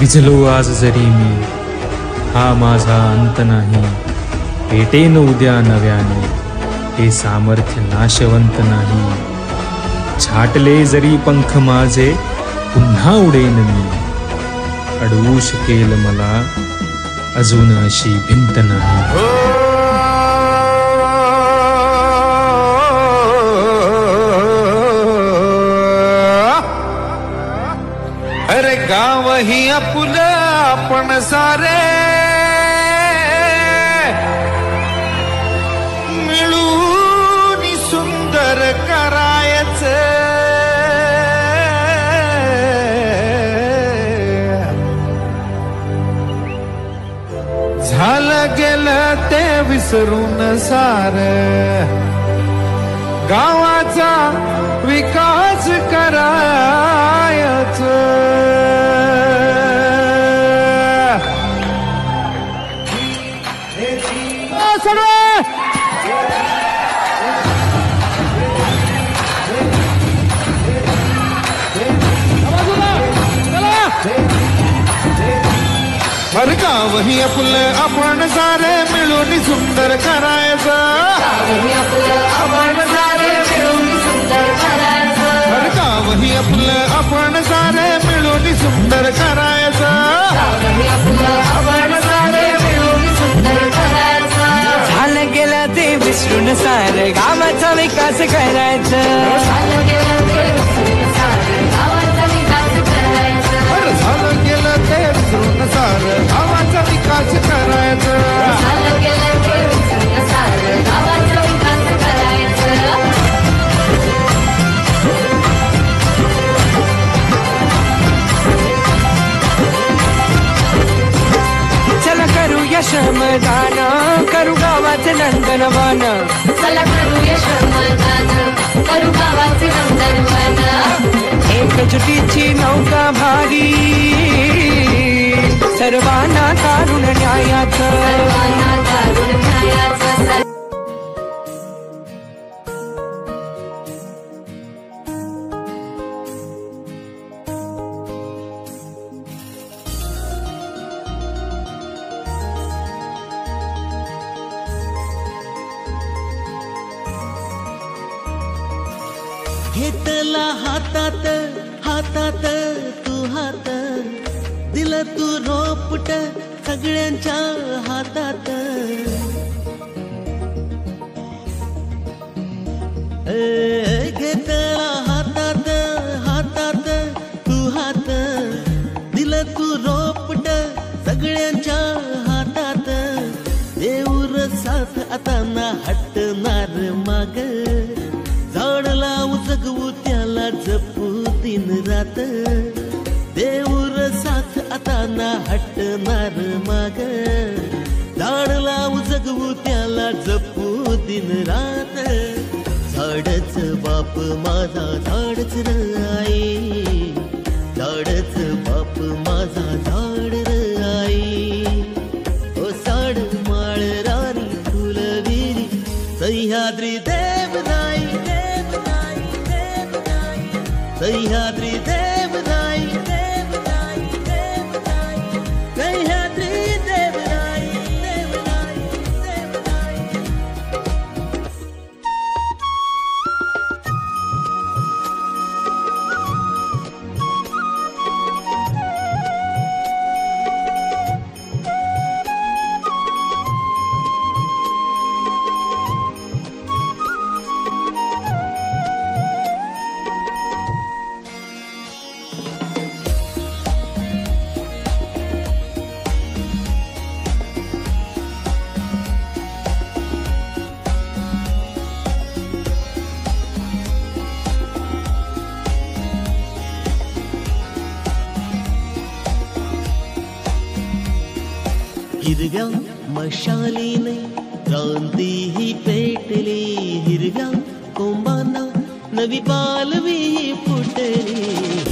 भिजलो आज जरी मी, हा माझा अंत नाही. पेटेन उद्या नव्याने, हे सामर्थ्य नाशवंत नाही. छाटले जरी पंख माझे, पुन्हा उडेन मी. अडवू शकेल मला अजून अशी भिंत नाही. अरे गाव ही आपुलं आपण सारे मिळून सुंदर करायचं. झालं गेलं ते विसरून सार, गावाचा विकास करायचं. हर गाव ही आपलं आपण सारे मिळून सुंदर करायचं. हर गाव ही आपलं आपण सारे मिळून सुंदर करायचं. झालं गेलं ते विसरून सार, गावाचा विकास करायचा. झालं गेलं ते विसरून सार, गावाचा विकास करायचा. चला करूया श्रमदान, करू गावाचे नंदनवन. चला करूया श्रमदान, करू गावाचे नंदनवन. एकजुटीची नौका भारी, सर्वांना तारुण न्यायाचं. घेतला हातात हातात तू हात, दिलं तू रोपट सगळ्यांच्या हातात. घेतला हातात हातात तू हात, दिलं तू रोपट सगळ्यांच्या हातात. देऊर साथ आता ना हटणार माग, झाड लावू जगवू त्याला जपू दिन रात. देऊर साथ आता ना हटणार माग, झाड लावू जगवू त्याला जपू दिन रात. झाडच बाप माझा झाडच र आई, झाडच बाप माझा झाड र आई. ओ साड माळ राणी फुलविरी सह्याद्री देवराई, सह्याद्री देवराई, देवराई, देवराई, सह्याद्री देवराई, देवराई, देवराई. हिरव्या मशालीने क्रांती ही पेटली, हिरव्या कोंबांना नवी पालवी फुटली.